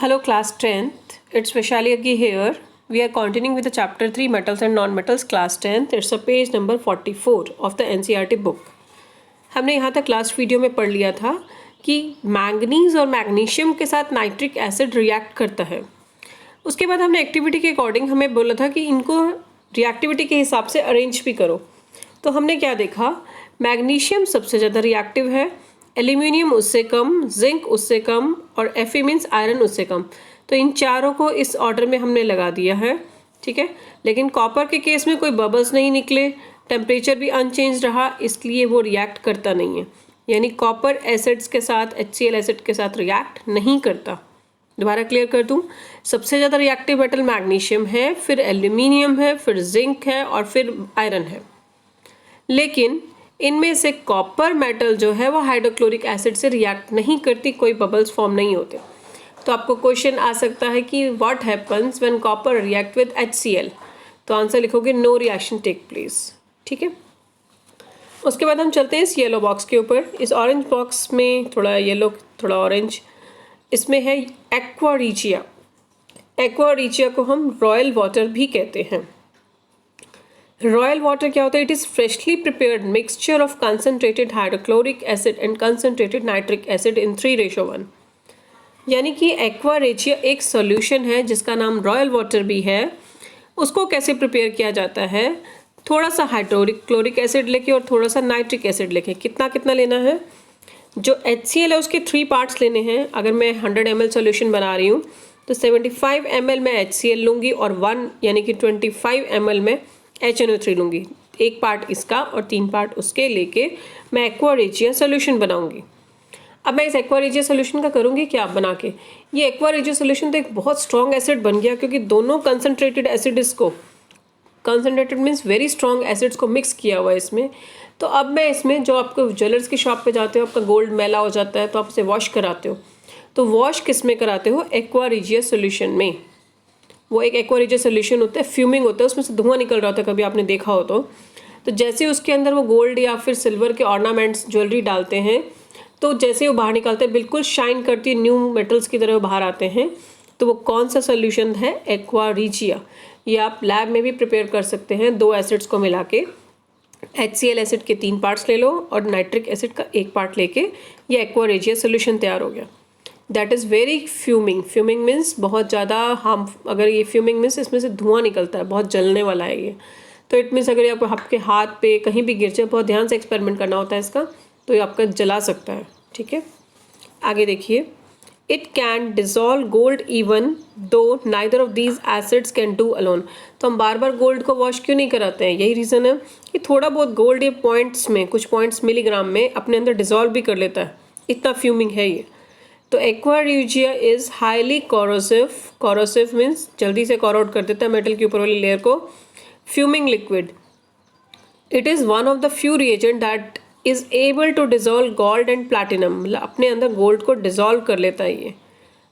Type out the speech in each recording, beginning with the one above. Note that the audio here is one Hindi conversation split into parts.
Hello class 10th, it's Vaishali Aggi here. We are continuing with the chapter 3 metals and non-metals class 10th. It's a page number 44 of the NCERT book. हमने यहाँ तक लास्ट वीडियो में पढ़ लिया था कि मैंगनीज और मैग्नीशियम के साथ नाइट्रिक एसिड रिएक्ट करता है। उसके बाद हमने एक्टिविटी के अकॉर्डिंग हमें बोला था कि इनको रिएक्टिविटी के हिसाब से अरेंज भी करो। तो हमने क्या देखा, मैग्नीशियम सबसे ज़्यादा रिएक्टिव है, एल्यूमिनियम उससे कम, जिंक उससे कम और Fe मीन्स आयरन उससे कम। तो इन चारों को इस ऑर्डर में हमने लगा दिया है, ठीक है। लेकिन कॉपर के केस में कोई बबल्स नहीं निकले, टेम्परेचर भी अनचेंज रहा, इसलिए वो रिएक्ट करता नहीं है। यानी कॉपर एसिड्स के साथ HCl एसिड के साथ रिएक्ट नहीं करता। दोबारा क्लियर कर दूं, सबसे ज़्यादा रिएक्टिव मेटल मैग्नीशियम है, फिर एल्यूमिनियम है, फिर जिंक है और फिर आयरन है। लेकिन इनमें से कॉपर मेटल जो है वो हाइड्रोक्लोरिक एसिड से रिएक्ट नहीं करती, कोई बबल्स फॉर्म नहीं होते। तो आपको क्वेश्चन आ सकता है कि what happens when copper react with HCl। तो आंसर लिखोगे नो रिएक्शन टेक प्लेस, ठीक है। उसके बाद हम चलते हैं इस येलो बॉक्स के ऊपर। इस ऑरेंज बॉक्स में थोड़ा येलो थोड़ा ऑरेंज, इसमें है एक्वा रिजिया। एक्वा रिजिया को हम रॉयल वाटर भी कहते हैं। रॉयल वाटर क्या होता है? It is freshly prepared mixture of concentrated hydrochloric acid and concentrated nitric acid in 3:1। यानी कि एक्वा रेजिया एक सॉल्यूशन है जिसका नाम रॉयल वाटर भी है। उसको कैसे प्रिपेयर किया जाता है? थोड़ा सा हाइड्रोक्लोरिक एसिड लेके और थोड़ा सा नाइट्रिक एसिड लेके। कितना कितना लेना है? जो HCl है उसके 3 पार्ट्स लेने हैं। अगर मैं 100 ml सॉल्यूशन बना रही हूँ तो 75 ml में HCl लूँगी और 1 यानी कि 25 ml में HNO3 लूँगी। 1 पार्ट इसका और 3 पार्ट उसके लेके मैं एक्वा रेजिया सोल्यूशन बनाऊँगी। अब मैं इस एक्वा रेजिया सोल्यूशन का करूँगी क्या बना के? ये एक्वा रेजिया सोल्यूशन तो एक बहुत स्ट्रॉन्ग एसिड बन गया, क्योंकि दोनों कंसनट्रेटेड एसिड इसको, concentrated means very strong acids को मिक्स किया हुआ है इसमें। तो अब मैं इसमें, जो आपको ज्वेलर्स की शॉप पे जाते हो, आपका गोल्ड मैला हो जाता है तो आप उसे वॉश कराते हो, तो वॉश किस में कराते हो? एक्वा रेजिया सोल्यूशन में। वो एक एक्वा रेजिया सोल्यूशन होता है, फ्यूमिंग होता है, उसमें से धुआं निकल रहा होता है, कभी आपने देखा हो तो जैसे उसके अंदर वो गोल्ड या फिर सिल्वर के ऑर्नामेंट्स ज्वेलरी डालते हैं, तो जैसे वो बाहर निकलते हैं बिल्कुल शाइन करती है, न्यू मेटल्स की तरह बाहर आते हैं। तो वो कौन सा सोल्यूशन है? Aqua regia. ये आप लैब में भी प्रिपेयर कर सकते हैं। 2 एसिड्स को मिला के HCl एसिड के 3 पार्ट्स ले लो और नाइट्रिक एसिड का 1 पार्ट लेके ये एक्वा रेजिया सोल्यूशन तैयार हो गया। That is very fuming. Fuming means बहुत ज़्यादा हार्म, अगर ये फ्यूमिंग मीन्स इसमें से धुआं निकलता है, बहुत जलने वाला है ये। तो इट मीन्स अगर आप आपके हाथ पे कहीं भी गिर जाए, बहुत ध्यान से एक्सपेरिमेंट करना होता है इसका, तो ये आपका जला सकता है, ठीक है। आगे देखिए, it can dissolve gold even though neither of these acids can do alone. तो हम बार बार गोल्ड को वॉश क्यों नहीं कराते हैं? यही रीज़न है कि थोड़ा बहुत गोल्ड ये पॉइंट्स में, कुछ पॉइंट्स मिलीग्राम में अपने अंदर डिजॉल्व भी कर लेता है, इतना फ्यूमिंग है ये। तो aqua regia is highly corrosive. Corrosive means जल्दी से कोरोड कर देता है मेटल की ऊपर वाली लेयर को। Fuming liquid. It is one of the few reagent that is able to dissolve gold and platinum. अपने अंदर गोल्ड को डिजॉल्व कर लेता है ये,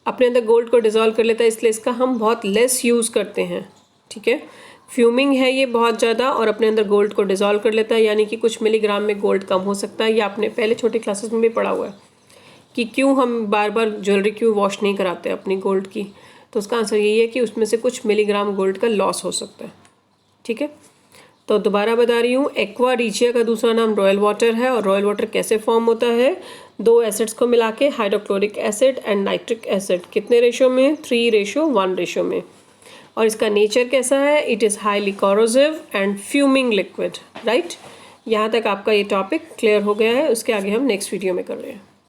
अपने अंदर गोल्ड को डिजॉल्व कर लेता है, इसलिए इसका हम बहुत लेस यूज़ करते हैं, ठीक है। फ्यूमिंग है ये बहुत ज़्यादा और अपने अंदर गोल्ड को डिजॉल्व कर लेता है, यानी कि कुछ मिलीग्राम में गोल्ड कम हो सकता है। ये आपने पहले छोटी क्लासेस में भी पढ़ा हुआ है कि क्यों हम बार बार ज्वेलरी क्यों वॉश नहीं कराते अपनी गोल्ड की। तो उसका आंसर यही है कि उसमें से कुछ मिलीग्राम गोल्ड का लॉस हो सकता है, ठीक है। तो दोबारा बता रही हूँ, एक्वा रेजिया का दूसरा नाम रॉयल वाटर है। और रॉयल वाटर कैसे फॉर्म होता है? 2 एसिड्स को मिला के, hydrochloric acid and nitric acid. कितने रेशो में? 3:1 रेशो में। और इसका नेचर कैसा है? It is highly corrosive and fuming liquid, right. यहाँ तक आपका ये टॉपिक क्लियर हो गया है। उसके आगे हम नेक्स्ट वीडियो में कर रहे हैं।